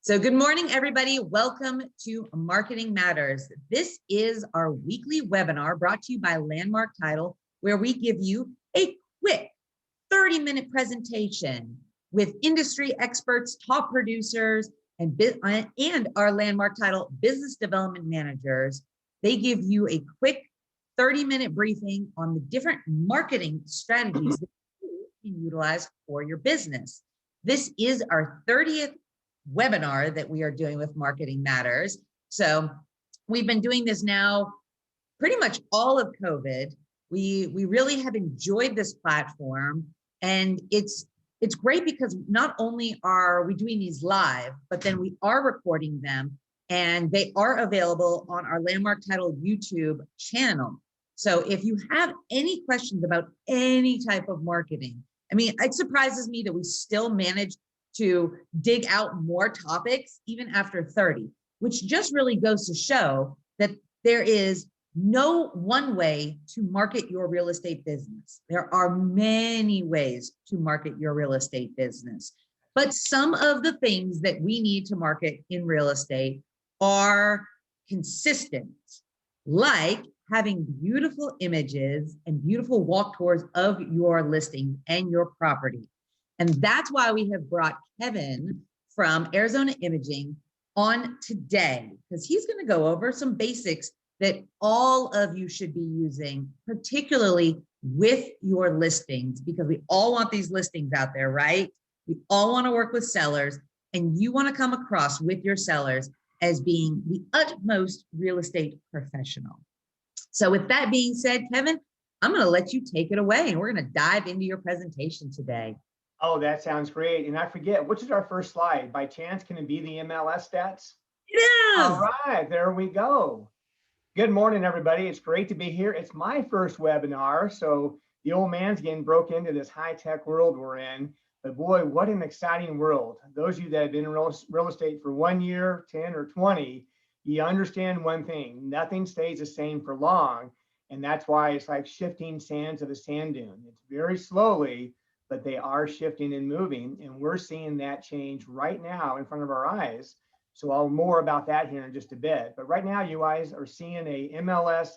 So good morning, everybody. Welcome to Marketing Matters. This is our weekly webinar brought to you by Landmark Title, where we give you a quick 30-minute presentation with industry experts, top producers, and our Landmark Title business development managers. They give you a quick 30-minute briefing on the different marketing strategies that you can utilize for your business. This is our 30th webinar that we are doing with Marketing Matters. So we've been doing this now pretty much all of COVID. We really have enjoyed this platform, and it's great because not only are we doing these live, but then we are recording them and they are available on our Landmark Title YouTube channel. So if you have any questions about any type of marketing, I mean, it surprises me that we still manage to dig out more topics even after 30, which just really goes to show that there is no one way to market your real estate business. There are many ways to market your real estate business, but some of the things that we need to market in real estate are consistent, like having beautiful images and beautiful walk tours of your listing and your property. And that's why we have brought Kevin from Arizona Imaging on today, because he's going to go over some basics that all of you should be using, particularly with your listings, because we all want these listings out there, right? We all want to work with sellers, and you want to come across with your sellers as being the utmost real estate professional. So with that being said, Kevin, I'm going to let you take it away, and we're going to dive into your presentation today. Oh, that sounds great. And I forget, which is our first slide? By chance, can it be the MLS stats? It is. All right, there we go. Good morning, everybody. It's great to be here. It's my first webinar, so the old man's getting broke into this high-tech world we're in. But boy, what an exciting world. Those of you that have been in real estate for 1 year, 10 or 20, you understand one thing: nothing stays the same for long. And that's why it's like shifting sands of a sand dune. It's very slowly, but they are shifting and moving, and we're seeing that change right now in front of our eyes. So I'll more about that here in just a bit. But right now, you guys are seeing a MLS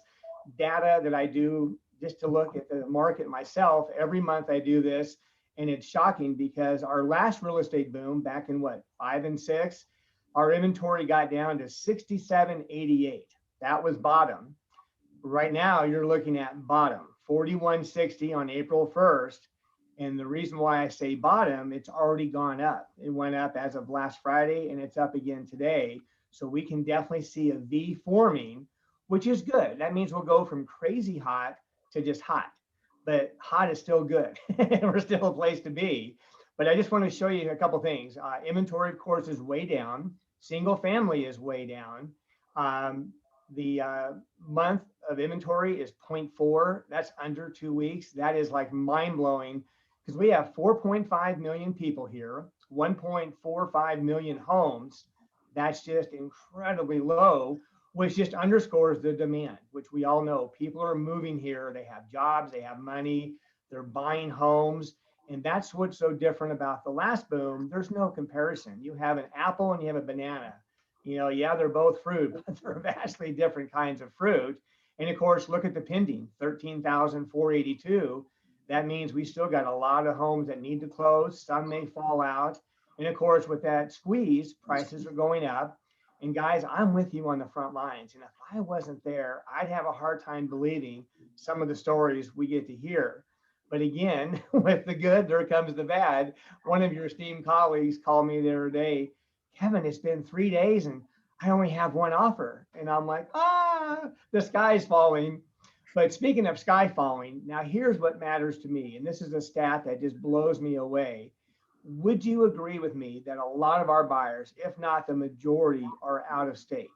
data that I do just to look at the market myself. Every month I do this, and it's shocking because our last real estate boom back in what, 5 and 6, our inventory got down to 6788. That was bottom. Right now, you're looking at bottom, 4160 on April 1st. And the reason why I say bottom, it's already gone up. It went up as of last Friday, and it's up again today. So we can definitely see a V forming, which is good. That means we'll go from crazy hot to just hot. But hot is still good. We're still a place to be. But I just want to show you a couple things. Inventory, of course, is way down. Single family is way down. The month of inventory is 0.4. That's under 2 weeks. That is like mind-blowing, because we have 4.5 million people here, 1.45 million homes. That's just incredibly low, which just underscores the demand, which we all know. People are moving here. They have jobs, they have money, they're buying homes. And that's what's so different about the last boom. There's no comparison. You have an apple and you have a banana. You know, yeah, they're both fruit, but they're vastly different kinds of fruit. And of course, look at the pending, 13,482. That means we still got a lot of homes that need to close. Some may fall out. And of course, with that squeeze, prices are going up. And guys, I'm with you on the front lines. And if I wasn't there, I'd have a hard time believing some of the stories we get to hear. But again, with the good, there comes the bad. One of your esteemed colleagues called me the other day, Kevin, it's been 3 days and I only have one offer. And I'm like, the sky's falling. But speaking of sky falling, now here's what matters to me. And this is a stat that just blows me away. Would you agree with me that a lot of our buyers, if not the majority, are out of state?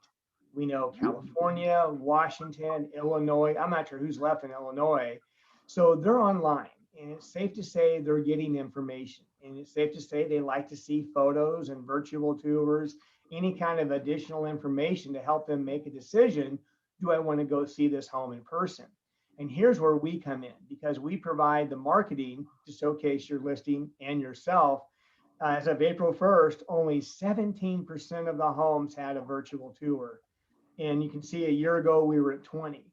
We know California, Washington, Illinois. I'm not sure who's left in Illinois. So they're online. And it's safe to say they're getting information. And it's safe to say they like to see photos and virtual tours, any kind of additional information to help them make a decision. Do I want to go see this home in person? And here's where we come in, because we provide the marketing to showcase your listing and yourself. as of April 1st, only 17% of the homes had a virtual tour. And you can see a year ago, we were at 20.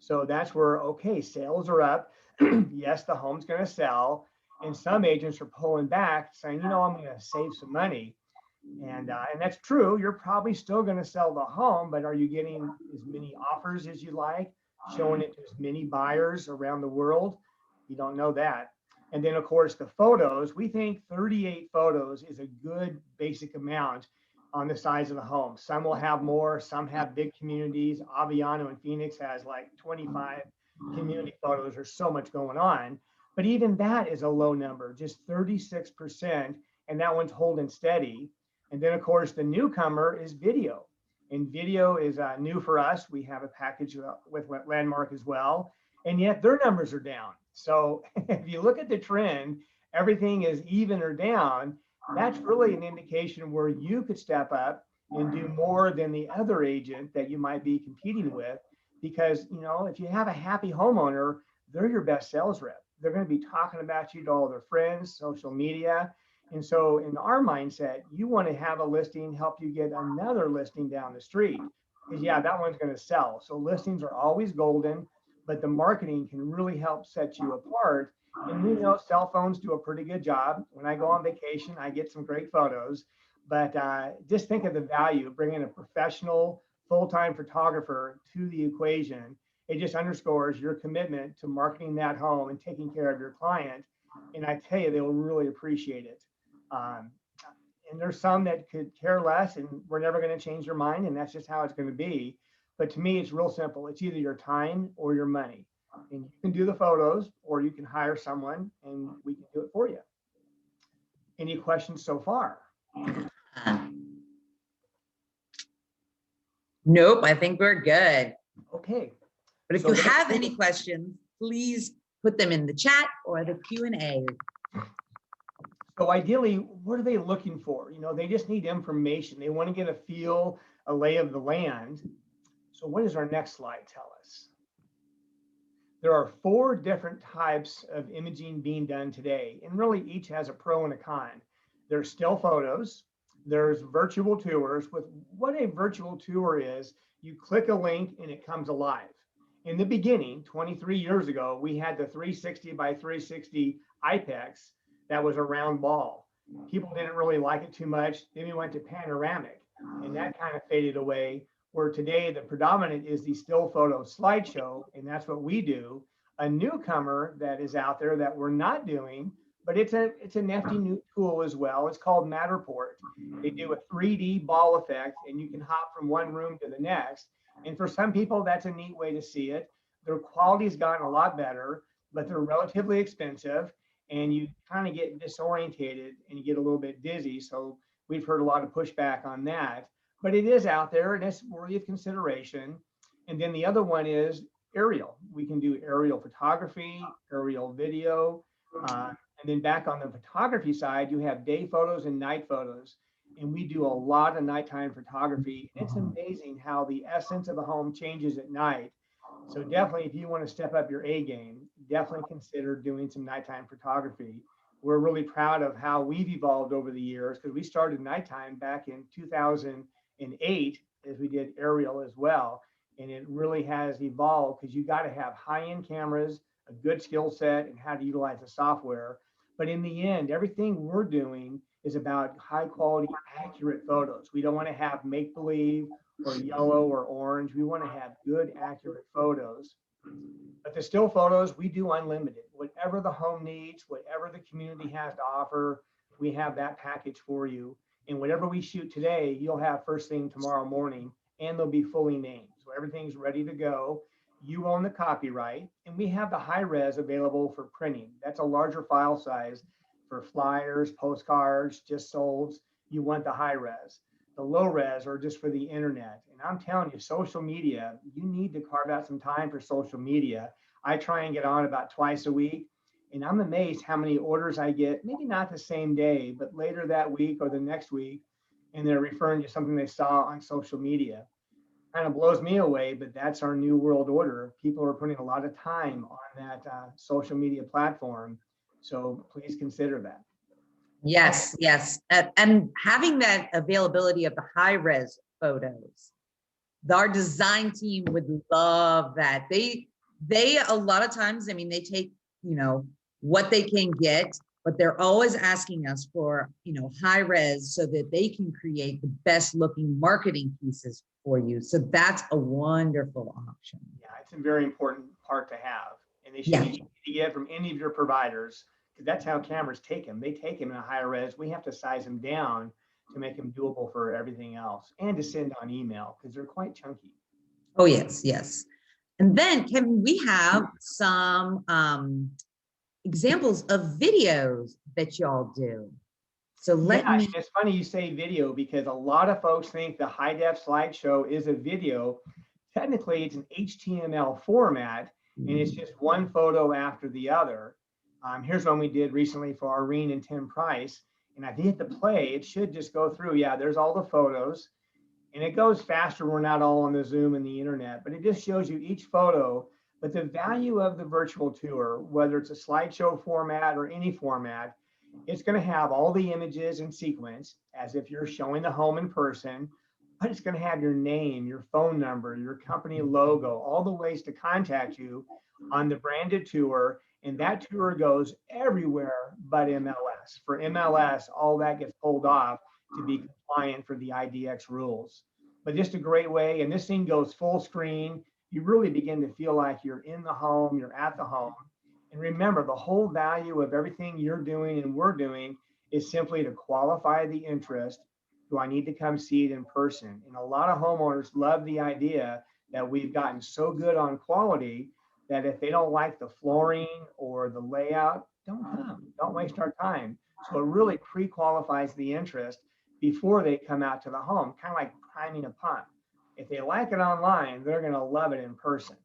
So that's where, okay, sales are up. Yes, the home's going to sell. And some agents are pulling back saying, I'm going to save some money. And that's true. You're probably still going to sell the home, but are you getting as many offers as you like, showing it to as many buyers around the world? You don't know that. And then, of course, the photos, we think 38 photos is a good basic amount on the size of the home. Some will have more, some have big communities. Aviano in Phoenix has like 25 community photos. There's so much going on. But even that is a low number, just 36%. And that one's holding steady. And then, of course, the newcomer is video. And video is new for us. We have a package with Landmark as well. And yet their numbers are down. So if you look at the trend, everything is even or down. That's really an indication where you could step up and do more than the other agent that you might be competing with. Because, if you have a happy homeowner, they're your best sales rep. They're going to be talking about you to all their friends, social media. And so in our mindset, you want to have a listing help you get another listing down the street. Because that one's going to sell. So listings are always golden, but the marketing can really help set you apart. And we know cell phones do a pretty good job. When I go on vacation, I get some great photos. But just think of the value of bringing a professional full-time photographer to the equation. It just underscores your commitment to marketing that home and taking care of your client. And I tell you, they will really appreciate it. And there's some that could care less and we're never going to change their mind. And that's just how it's going to be. But to me, it's real simple. It's either your time or your money. And you can do the photos or you can hire someone and we can do it for you. Any questions so far? Nope, I think we're good. Okay. But if you have any questions, please put them in the chat or the Q&A. So ideally, what are they looking for? They just need information. They want to get a feel, a lay of the land. So what does our next slide tell us? There are 4 different types of imaging being done today, and really each has a pro and a con. There's still photos, there's virtual tours. With what a virtual tour is, you click a link and it comes alive. In the beginning, 23 years ago, we had the 360 by 360 IPEX that was a round ball. People didn't really like it too much. Then we went to panoramic, and that kind of faded away. Where today the predominant is the still photo slideshow, and that's what we do. A newcomer that is out there that we're not doing, but it's a nifty new tool as well. It's called Matterport. They do a 3D ball effect, and you can hop from one room to the next. And for some people, that's a neat way to see it. Their quality's gotten a lot better, but they're relatively expensive, and you kind of get disorientated and you get a little bit dizzy. So we've heard a lot of pushback on that. But it is out there and it's worthy of consideration. And then the other one is aerial. We can do aerial photography, aerial video. And then back on the photography side, you have day photos and night photos. And we do a lot of nighttime photography. It's amazing how the essence of a home changes at night. So definitely, if you want to step up your A game, definitely consider doing some nighttime photography. We're really proud of how we've evolved over the years because we started nighttime back in 2008 as we did aerial as well. And it really has evolved because you got to have high-end cameras, a good skill set, and how to utilize the software. But in the end, everything we're doing is about high quality, accurate photos. We don't want to have make-believe or yellow or orange. We want to have good, accurate photos. But the still photos, we do unlimited. Whatever the home needs, whatever the community has to offer, we have that package for you. And whatever we shoot today, you'll have first thing tomorrow morning, and they'll be fully named. So everything's ready to go. You own the copyright, and we have the high res available for printing. That's a larger file size for flyers, postcards, just solds. You want the high res. The low res are just for the internet. And I'm telling you, social media, you need to carve out some time for social media. I try and get on about twice a week, and I'm amazed how many orders I get, maybe not the same day, but later that week or the next week, and they're referring to something they saw on social media. Kind of blows me away, but that's our new world order. People are putting a lot of time on that social media platform. So please consider that. Yes, yes. And having that availability of the high res photos, our design team would love that. They a lot of times, I mean, they take, what they can get, but they're always asking us for, high res so that they can create the best looking marketing pieces for you. So that's a wonderful option. Yeah, it's a very important part to have. And they should Yeah. be easy to get from any of your providers, because that's how cameras take them. They take them in a higher res. We have to size them down to make them doable for everything else and to send on email because they're quite chunky. Oh, yes, yes. And then Kevin, we have some examples of videos that y'all do. So let Yeah, me, it's funny you say video because a lot of folks think the high def slideshow is a video. Technically, it's an HTML format, and it's just one photo after the other. Here's one we did recently for Irene and Tim Price. And if you hit the play, it should just go through. Yeah, there's all the photos. And it goes faster. We're not all on the Zoom and the internet, but it just shows you each photo. But the value of the virtual tour, whether it's a slideshow format or any format, it's going to have all the images in sequence as if you're showing the home in person, but it's going to have your name, your phone number, your company logo, all the ways to contact you on the branded tour. And that tour goes everywhere but MLS. For MLS, all that gets pulled off to be compliant for the IDX rules. But just a great way. And this thing goes full screen. You really begin to feel like you're in the home, you're at the home. And remember, the whole value of everything you're doing and we're doing is simply to qualify the interest. Do I need to come see it in person? And a lot of homeowners love the idea that we've gotten so good on quality that if they don't like the flooring or the layout, don't come, don't waste our time. So it really pre-qualifies the interest before they come out to the home, kind of like priming a pump. If they like it online, they're going to love it in person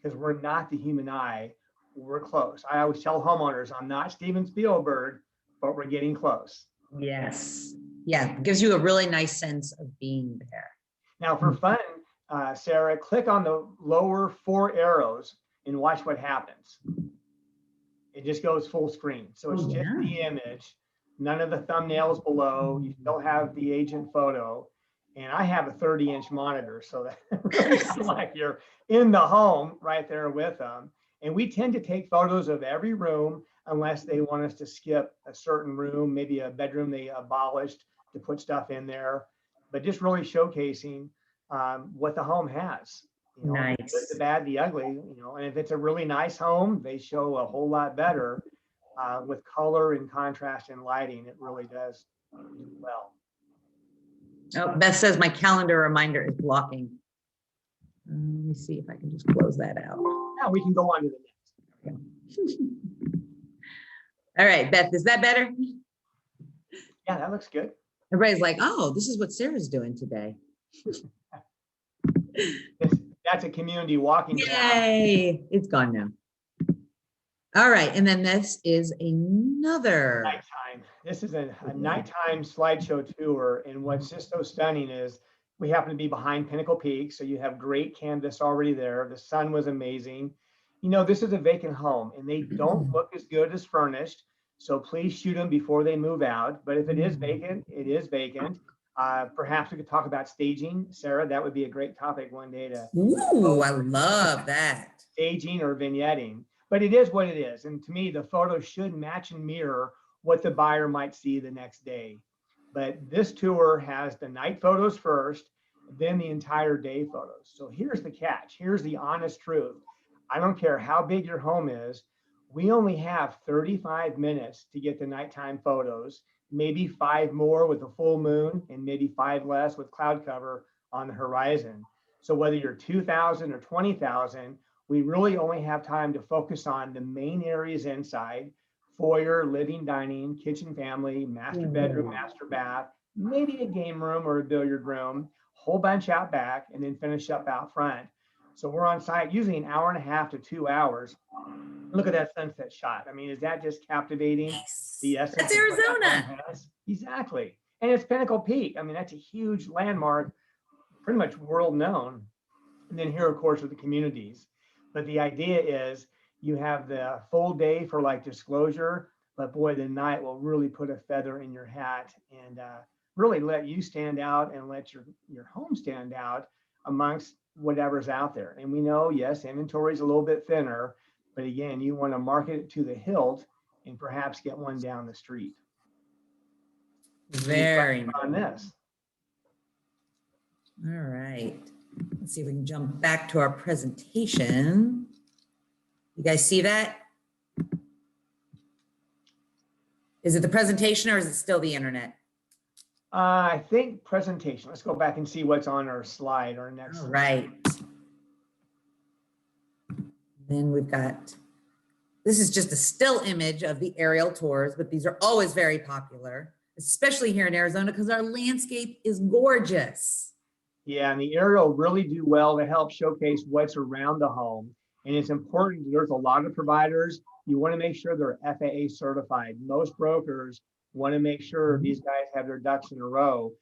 because we're not the human eye. We're close. I always tell homeowners, I'm not Steven Spielberg, but we're getting close. yes. Yeah, it gives you a really nice sense of being there. Now for fun, Sarah, click on the lower 4 arrows and watch what happens. It just goes full screen. So it's just the image, none of the thumbnails below. You still have the agent photo. And I have a 30-inch monitor, so that really feels like you're in the home right there with them. And we tend to take photos of every room unless they want us to skip a certain room, maybe a bedroom they abolished to put stuff in there, but just really showcasing what the home has. Nice. The good, the bad, the ugly, and if it's a really nice home, they show a whole lot better with color and contrast and lighting. It really does do well. Oh, Beth says my calendar reminder is blocking. Let me see if I can just close that out. Now we can go on to the next. All right, Beth, is that better? Yeah, that looks good. Everybody's like, oh, this is what Sarah's doing today. That's a community walking path. Yay, it's gone now. All right, and then this is another. Nighttime. This is a nighttime slideshow tour. And what's just so stunning is we happen to be behind Pinnacle Peak. So you have great canvas already there. The sun was amazing. This is a vacant home and they don't look as good as furnished. So please shoot them before they move out. But if it is vacant, it is vacant. Perhaps we could talk about staging. Sarah, that would be a great topic one day to. Ooh, I love that. Staging or vignetting. But it is what it is. And to me, the photo should match and mirror what the buyer might see the next day. But this tour has the night photos first, then the entire day photos. So here's the catch. Here's the honest truth. I don't care how big your home is. We only have 35 minutes to get the nighttime photos, maybe 5 more with a full moon and maybe 5 less with cloud cover on the horizon. So whether you're 2,000 or 20,000, we really only have time to focus on the main areas inside: foyer, living, dining, kitchen, family, master bedroom, master bath, maybe a game room or a billiard room, whole bunch out back, and then finish up out front. So we're on site usually an hour and a half to 2 hours. Look at that sunset shot. I mean, is that just captivating? Yes. The essence. That's Arizona. Exactly. And it's Pinnacle Peak. I mean, that's a huge landmark, pretty much world known. And then here, of course, are the communities. But the idea is you have the full day for like disclosure, but boy, the night will really put a feather in your hat and really let you stand out and let your home stand out amongst whatever's out there. And we know, yes, inventory is a little bit thinner, but again, you want to market it to the hilt and perhaps get one down the street. Very on this. All right. Let's see if we can jump back to our presentation. You guys see that? Is it the presentation or is it still the internet? I think presentation. Let's go back and see what's on our slide, our next All right. Then we've got, this is just a still image of the aerial tours, but these are always very popular, especially here in Arizona because our landscape is gorgeous. Yeah, and the aerial really do well to help showcase what's around the home. And it's important, there's a lot of providers. You want to make sure they're FAA certified. Most brokers want to make sure these guys have their ducks in a row.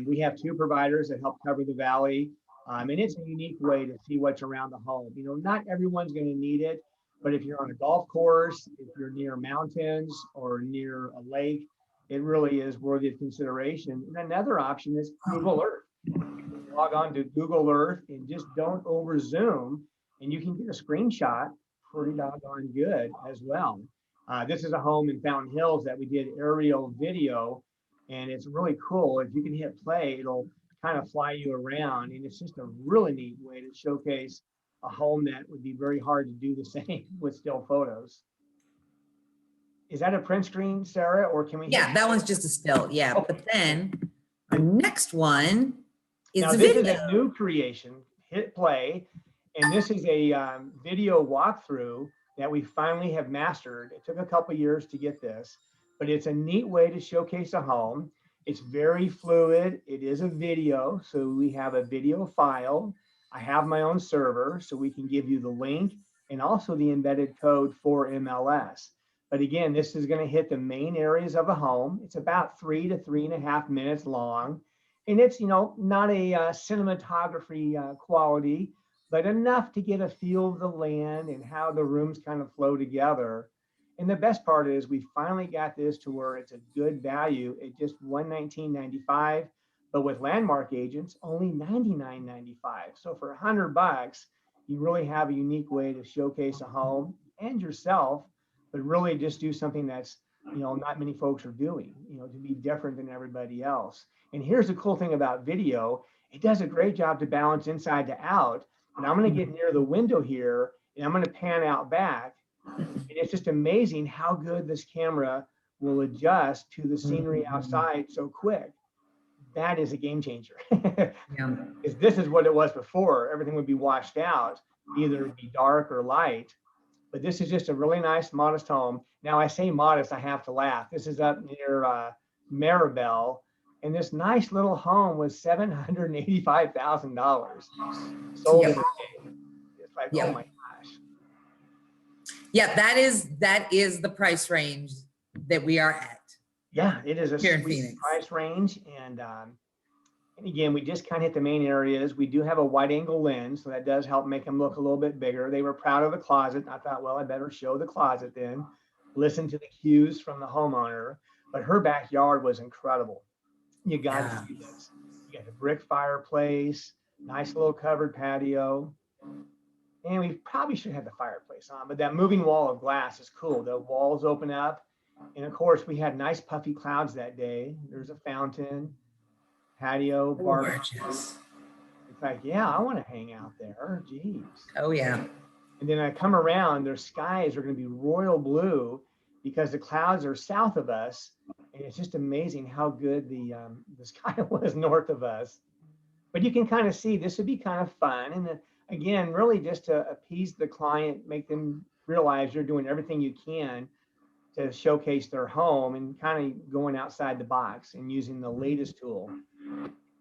We have 2 providers that help cover the valley. And it's a unique way to see what's around the home. You know, not everyone's going to need it, but if you're on a golf course, if you're near mountains or near a lake, it really is worthy of consideration. And another option is Google Earth. Log on to Google Earth and just don't over zoom, and you can get a screenshot pretty doggone good as well. This is a home in Fountain Hills that we did aerial video, and it's really cool. If you can hit play, it'll kind of fly you around, and it's just a really neat way to showcase a home that would be very hard to do the same with still photos. Is that a print screen, Sarah, or can we? Yeah, that one's just a still. Yeah, okay. But then our next one is now, a this video. is a new creation. Hit play, and this is a video walkthrough that we finally have mastered. It took a couple years to get this, but it's a neat way to showcase a home. It's very fluid. It is a video, so we have a video file. I have my own server, so we can give you the link and also the embedded code for MLS. But again, this is going to hit the main areas of a home. It's about 3 to 3.5 minutes long. And it's, you know, not a cinematography quality, but enough to get a feel of the land and how the rooms kind of flow together. And the best part is we finally got this to where it's a good value at just $119.95, but with Landmark agents, only $99.95. So for $100, you really have a unique way to showcase a home and yourself, but really just do something that's, you know, not many folks are doing, you know, to be different than everybody else. And here's the cool thing about video. It does a great job to balance inside to out. And I'm going to get near the window here and I'm going to pan out back. And it's just amazing how good this camera will adjust to the scenery outside so quick. That is a game changer. Yeah. Because this is what it was before. Everything would be washed out, either it'd be dark or light. But this is just a really nice, modest home. Now, I say modest, I have to laugh. This is up near Maribel, and this nice little home was $785,000. Sold it. It's like, oh my gosh. Yeah, that is the price range that we are at. Yeah, it is a sweet price range, and again, we just kind of hit the main areas. We do have a wide angle lens, so that does help make them look a little bit bigger. They were proud of the closet. I thought, well, I better show the closet then. Listen to the cues from the homeowner. But her backyard was incredible. You got to see this. You got a brick fireplace, nice little covered patio. And we probably should have the fireplace on, but that moving wall of glass is cool. The walls open up. And of course, we had nice puffy clouds that day. There's a fountain, patio, barbecue. It's like, yeah, I want to hang out there. Jeez. Oh, yeah. And then I come around, their skies are going to be royal blue because the clouds are south of us. And it's just amazing how good the sky was north of us. But you can kind of see this would be kind of fun. And again, really just to appease the client, make them realize you're doing everything you can to showcase their home and kind of going outside the box and using the latest tool.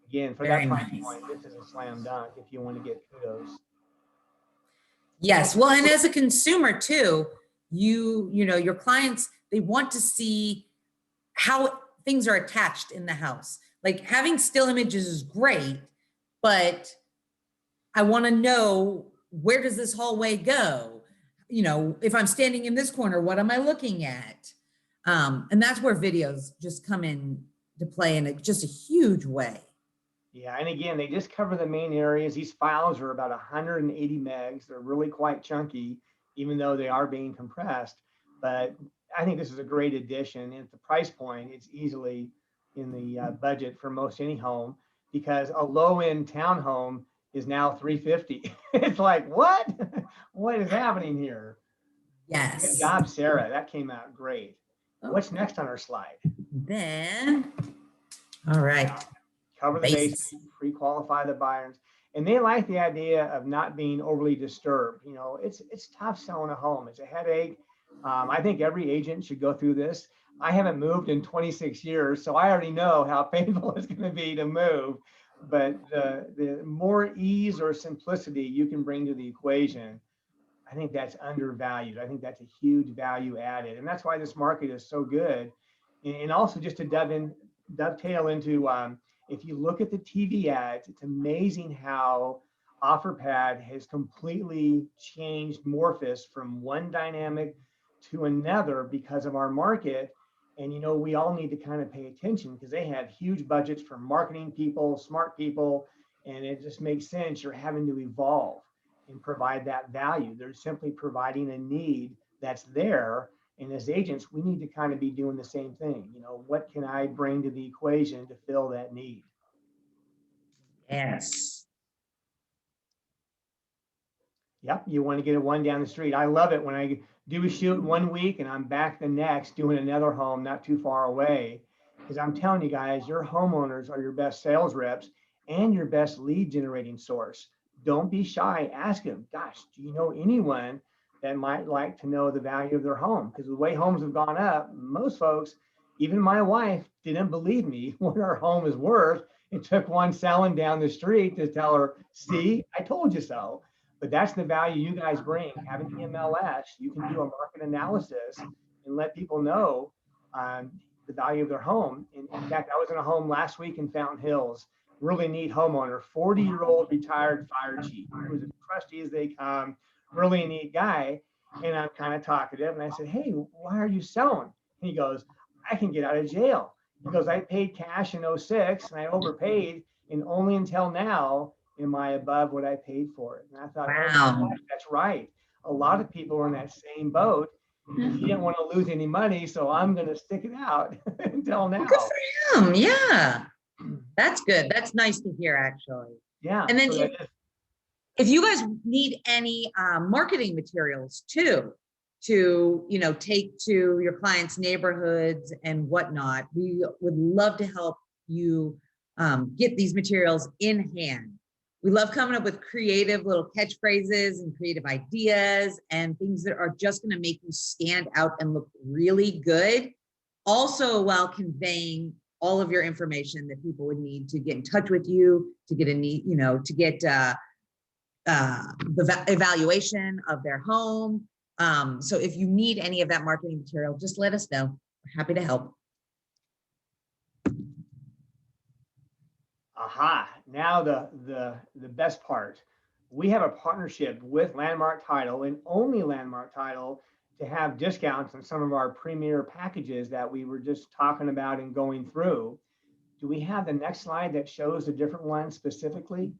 Again, for that price point, this is a slam dunk if you want to get kudos. Yes, well, and as a consumer too, you know, your clients, they want to see how things are attached in the house. Like having still images is great, but I want to know, where does this hallway go? You know, if I'm standing in this corner, what am I looking at? And that's where videos just come in to play in just a huge way. Yeah, and again, they just cover the main areas. These files are about 180 megs. They're really quite chunky, even though they are being compressed. But I think this is a great addition. And at the price point, it's easily in the budget for most any home, because a low-end townhome is now $350. It's like, what? What is happening here? Good Yes. job, Sarah. That came out great. What's next on our slide? Then, all right. Cover the basics, pre-qualify the buyers. And they like the idea of not being overly disturbed. You know, it's tough selling a home. It's a headache. I think every agent should go through this. I haven't moved in 26 years, so I already know how painful it's going to be to move. But the more ease or simplicity you can bring to the equation, I think that's undervalued. I think that's a huge value added. And that's why this market is so good. And also, just to dovetail into, if you look at the TV ads, it's amazing how OfferPad has completely changed Morphus from one dynamic to another because of our market. And, you know, we all need to kind of pay attention because they have huge budgets for marketing people, smart people, and it just makes sense. You're having to evolve and provide that value. They're simply providing a need that's there. And as agents, we need to kind of be doing the same thing. You know, what can I bring to the equation to fill that need? Yes. Yep, you want to get a one down the street. I love it when I do a shoot 1 week and I'm back the next doing another home not too far away. Because I'm telling you guys, your homeowners are your best sales reps and your best lead generating source. Don't be shy. Ask them, gosh, do you know anyone that might like to know the value of their home? Because the way homes have gone up, most folks, even my wife, didn't believe me what our home is worth. It took one selling down the street to tell her, see, I told you so. But that's the value you guys bring. Having the MLS, you can do a market analysis and let people know the value of their home. In fact, I was in a home last week in Fountain Hills, really neat homeowner, 40-year-old retired fire chief. He was as trusty as they come, really neat guy. And I'm kind of talkative. And I said, hey, why are you selling? And he goes, I can get out of jail. He goes, I paid cash in 06 and I overpaid. And only until now am I above what I paid for it. And I thought, wow, oh, that's right. A lot of people are in that same boat. He didn't want to lose any money, so I'm going to stick it out until now. Good for him. Yeah. That's good. That's nice to hear, actually. Yeah. And then if you guys need any marketing materials too, to, you know, take to your clients' neighborhoods and whatnot, we would love to help you get these materials in hand. We love coming up with creative little catchphrases and creative ideas and things that are just going to make you stand out and look really good. Also, while conveying all of your information that people would need to get in touch with you, to get to get the evaluation of their home. So if you need any of that marketing material, just let us know. We're happy to help. Aha, now the best part. We have a partnership with Landmark Title and only Landmark Title to have discounts on some of our premier packages that we were just talking about and going through. Do we have the next slide that shows the different ones specifically?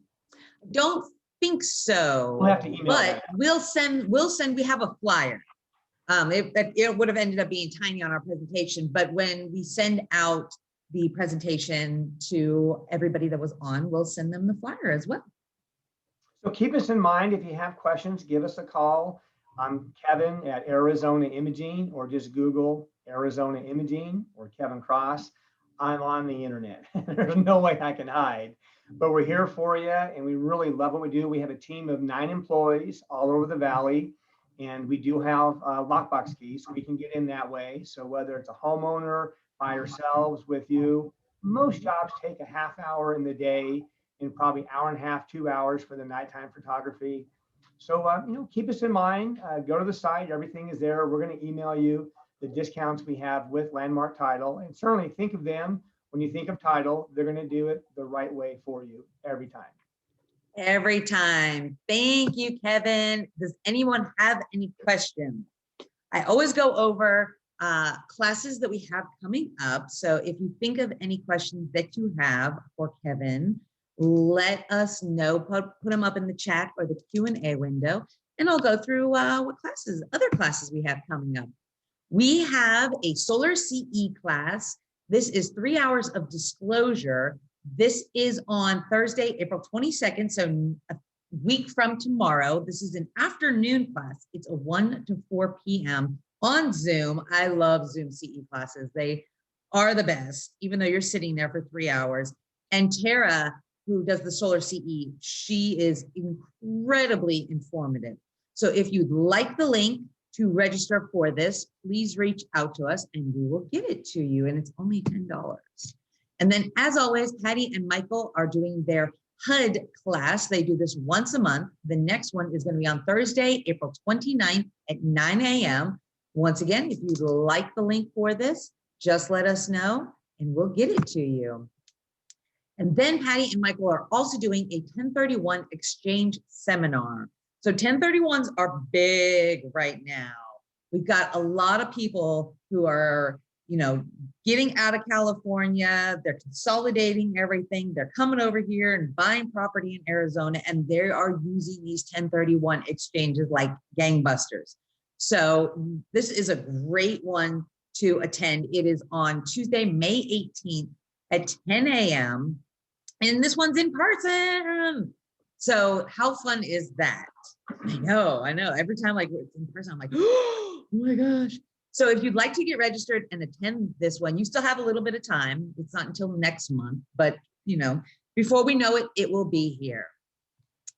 Don't think so. We'll have to email but that. we'll send, we have a flyer. It would have ended up being tiny on our presentation, but when we send out the presentation to everybody that was on, we'll send them the flyer as well. So keep us in mind. If you have questions, give us a call. I'm Kevin at Arizona Imaging, or just Google Arizona Imaging or Kevin Crosse. I'm on the internet. There's no way I can hide, but we're here for you. And we really love what we do. We have a team of 9 employees all over the Valley. And we do have lockbox keys, so we can get in that way. So whether it's a homeowner, by yourselves, with you, most jobs take a half hour in the day and probably an hour and a half, 2 hours for the nighttime photography. So, keep us in mind, go to the site, everything is there. We're going to email you the discounts we have with Landmark Title, and certainly think of them when you think of title. They're going to do it the right way for you every time. Every time. Thank you, Kevin. Does anyone have any questions? I always go over classes that we have coming up. So if you think of any questions that you have for Kevin, let us know, put them up in the chat or the Q&A window, and I'll go through what other classes we have coming up. We have a Solar CE class. This is 3 hours of disclosure. This is on Thursday, April 22nd, so a week from tomorrow. This is an afternoon class. It's a 1 to 4 p.m. on Zoom. I love Zoom CE classes. They are the best, even though you're sitting there for 3 hours. And Tara, who does the Solar CE, she is incredibly informative. So if you'd like the link to register for this, please reach out to us and we will get it to you. And it's only $10. And then as always, Patty and Michael are doing their HUD class. They do this once a month. The next one is going to be on Thursday, April 29th at 9 a.m. Once again, if you'd like the link for this, just let us know and we'll get it to you. And then Patty and Michael are also doing a 1031 exchange seminar. So 1031s are big right now. We've got a lot of people who are, getting out of California. They're consolidating everything. They're coming over here and buying property in Arizona, and they are using these 1031 exchanges like gangbusters. So this is a great one to attend. It is on Tuesday, May 18th at 10 a.m. And this one's in person. So how fun is that? I know. Every time like it's in person, I'm like, oh my gosh. So if you'd like to get registered and attend this one, you still have a little bit of time. It's not until next month, but before we know it, it will be here.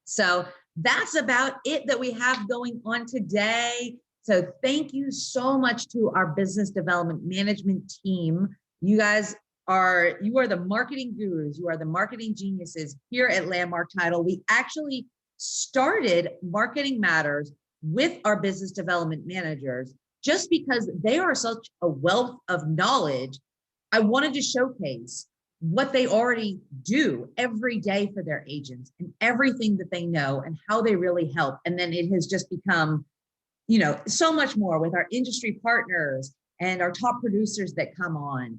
So that's about it that we have going on today. So thank you so much to our business development management team. You guys are the marketing gurus. You are the marketing geniuses here at Landmark Title. We actually started Marketing Matters with our business development managers just because they are such a wealth of knowledge. I wanted to showcase what they already do every day for their agents and everything that they know and how they really help. And then it has just become, so much more with our industry partners and our top producers that come on.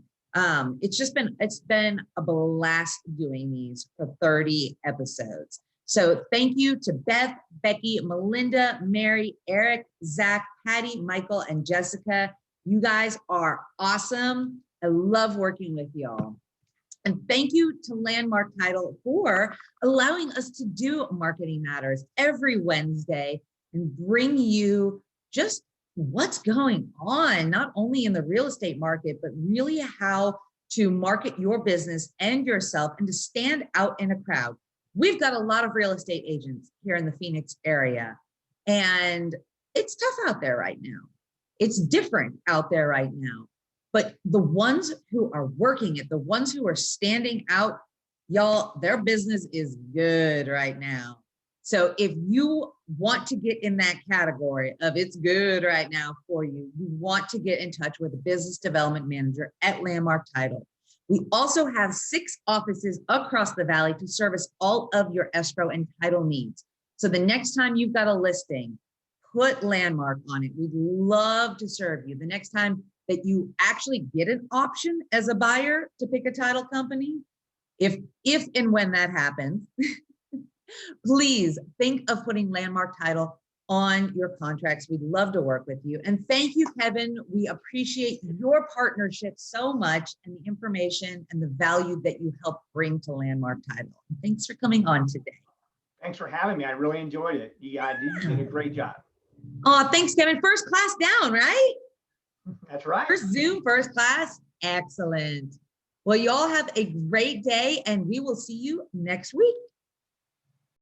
It's been a blast doing these for 30 episodes. So thank you to Beth, Becky, Melinda, Mary, Eric, Zach, Patty, Michael, and Jessica. You guys are awesome. I love working with y'all. And thank you to Landmark Title for allowing us to do Marketing Matters every Wednesday and bring you just what's going on, not only in the real estate market, but really how to market your business and yourself and to stand out in a crowd. We've got a lot of real estate agents here in the Phoenix area, and it's tough out there right now. It's different out there right now. But the ones who are working it, the ones who are standing out, y'all, their business is good right now. So if you want to get in that category of it's good right now for you, you want to get in touch with a business development manager at Landmark Title. We also have 6 offices across the valley to service all of your escrow and title needs. So the next time you've got a listing, put Landmark on it. We'd love to serve you. The next time that you actually get an option as a buyer to pick a title company, if and when that happens, please think of putting Landmark Title on your contracts. We'd love to work with you. And thank you, Kevin. We appreciate your partnership so much and the information and the value that you help bring to Landmark Title. Thanks for coming on today. Thanks for having me. I really enjoyed it. You did a great job. Oh, thanks, Kevin. First class down, right? That's right. First Zoom, first class. Excellent. Well, you all have a great day and we will see you next week.